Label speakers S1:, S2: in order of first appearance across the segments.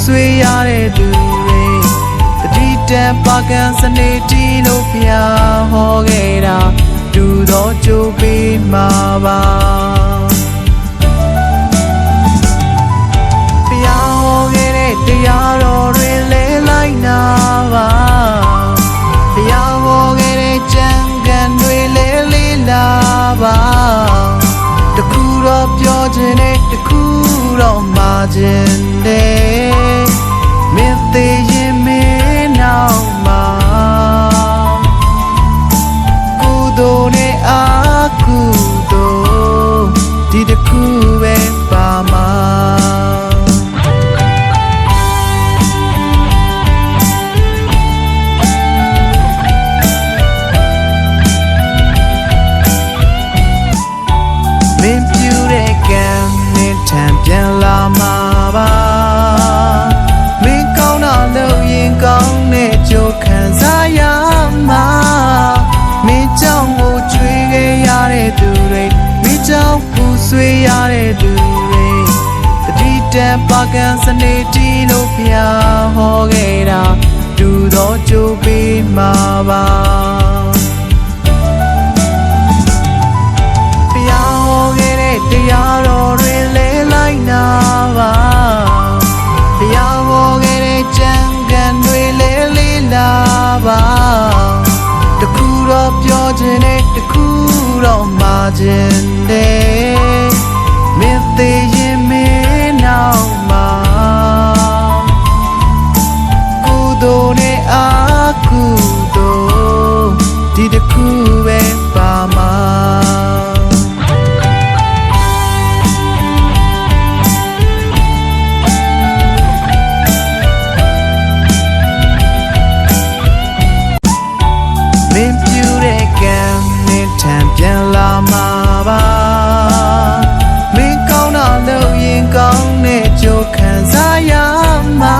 S1: ဆွေးရတဲ့သူတွေတတိတန်ပါကန်စနေတီလို့ဖျားဟောခဲ့တာဒူသောကြိုးပေးမှာပါဖျားဟောခဲ့တဲ့တရားတော်တွေလဲလိုက်နာပါဖျားဟောခဲ့တဲ့ကြံကန်တွေလဲလေးလာပါတခုတော့ပြောခြင်းနဲ့တခုတော့မှာခြင်းနဲ့မင်းသေးရင်မင်းနောက်မှာကုသိုလ်နဲ့အာကုသိုလ်ဒီတခုပဲပါမှာမင်းပြူတဲ့ကံမင်းထံပြန်လာမှာပါမင်းကောင်းတာလို့ရင်ကောင်းတဲ့ကြိုးခံစားရမှာမင်းကြောင့်ကိုချွေခဲ့ရတဲ့သူတွေမင်းကြောင့်ပူဆွေးရတဲ့သူတွေတတိတန်ပါကန်စနေတီလို့ဖျားဟောခဲ့တာဒူသောကြိုးပေးမှာပါတရားတော်တွေလဲလိုက်နာပါဘုရားဟောခဲ့တဲ့ကြံကန်တွေလဲလေးလာပါတခုတော့ပြောခြင်းနဲ့တခုတော့မှာခြင်းနဲ့မင်းသေးရင်မင်းနောက်မှာကုသိုလ်နဲ့အာကုသိုလ်ဒီတခုပဲပါမှာမင်းပြူတဲ့ကံမင်းထံပြန်လာမှာပါမင်းကောင်းတာလို့ရင်ကောင်းတဲ့ကြိုးခံစားရမှာ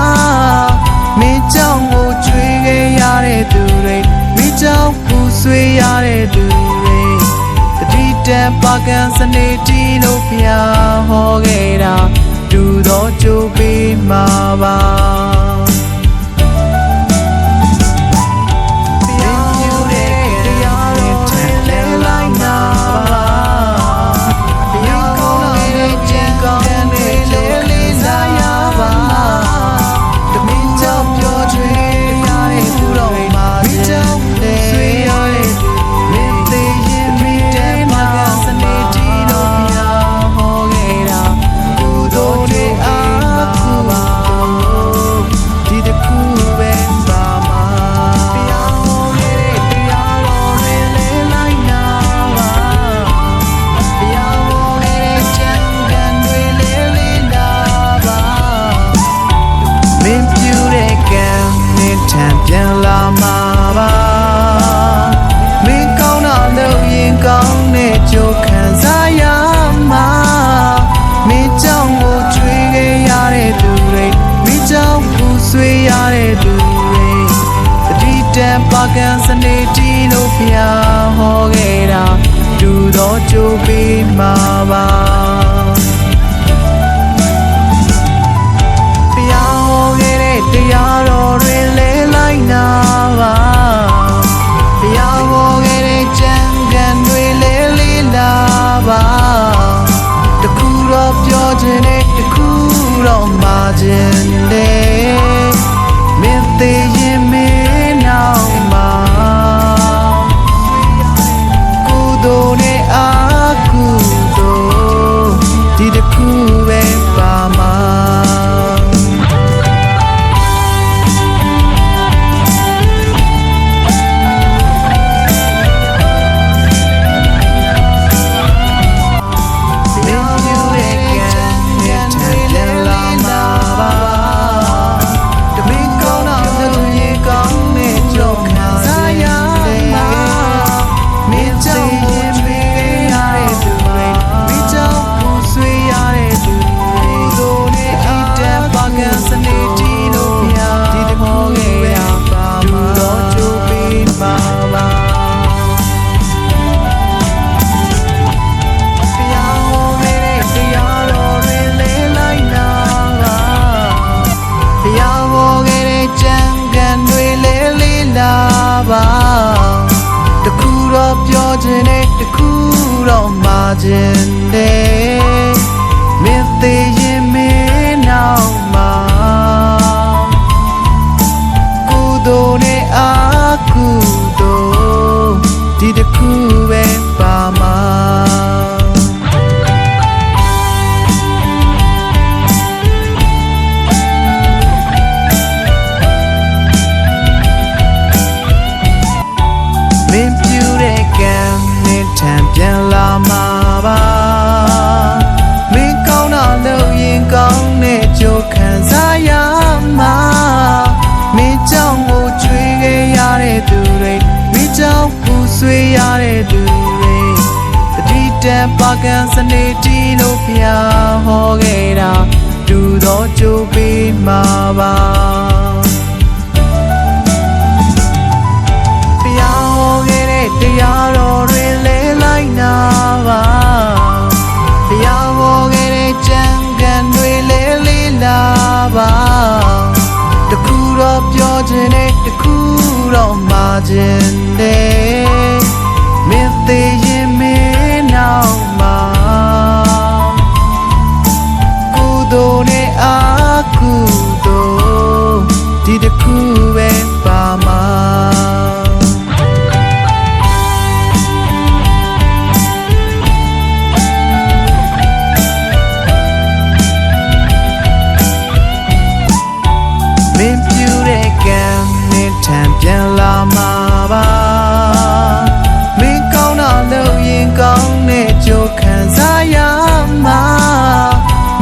S1: မင်းကြောင့်ကိုချွေခဲ့ရတဲ့သူတွေမင်းကြောင့်ပူဆွေးရတဲ့သူတွေတတိတန်ပါကန်စနေတီလို့ဖျားဟောခဲ့တာဒူသောကြိုးပေးမှာပါမင်းပြူတဲ့ကံမင်းထံပြန်လာမှာပါမင်းကောင်းတာလို့ရင်ကောင်းတဲ့ကြိုးခံစားရမှာမင်းကြောင့်ကိုချွေခဲ့ရတဲ့သူတွေမင်းကြောင့်ပူဆွေးရတဲ့သူတွေတတိတန်ပါကန်စနေတီလို့ဖျားဟောခဲ့တာဒူသောကြိုးပေးမှာပါတရားတော်တွေလဲလိုက်နာပါဘုရားဟောခဲ့တဲ့ကြံကန်တွေလဲလေးလာပါတခုတော့ပြောခြင်းနဲ့တခုတော့မှာခြင်းနဲ့မင်းသေးရင်မင်းနောက်မှာကုသိုလ်နဲ့အာကုသိုလ်ဒီတ ခြင်းတဲ့မင်းသေးရင်မင်းနောက်မှာကုသိုလ်နဲ့အာကုသိုလ်ဒီတစ်ခုပဲပါမှာမင်းပြူတဲ့ကံနဲ့ထံပြန်လာမှာပါမင်းကောင်းတာလို့ရင်ကောင်းတဲ့ကြိုးခံစားရမှာမင်းကြောင့်ကိုကြွေးခဲ့ရတဲ့သူတွေမင်းကြောင့်ပူဆွေးရတဲ့သူတွေတတိတန်ပါကံစနေတီလို့ဖျားဟောခဲ့တာတူသောကြိုးပေးမှာပါတရားတော်တွေလဲလိုက်နာပါတရားဟောခဲ့တဲ့ကြံကန်တွေလဲလေးလာပါတခုတော့ပြောခြင်းနဲ့တခုတော့မှာခြင်းနဲ့မင်းသေးရင်မင်းနောက်မှာကုသိုလ်နဲ့အာကုသိုလ်ဒီတခုပဲပါမှာမင်းပြူတဲ့ကံနဲ့ထံပြန်လာမှာပါမင်းကောင်းတာလို့ရင်ကောင်းတဲ့ကြိုးခံစားရမှာ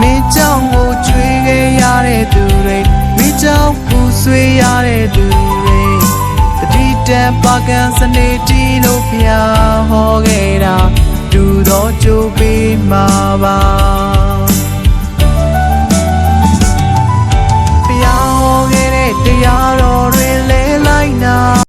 S1: မင်းကြောင့်ကိုကြွေးခဲ့ရတဲ့သူတွေမင်းကြောင့်ပူဆွေးရတဲ့သူတွေတတိတန်ပါကံစနေတီလို့ဖျားဟောခဲ့တာတူသောကြိုးပေးမှာပါတရားတော်တွေလဲလိုက်နာ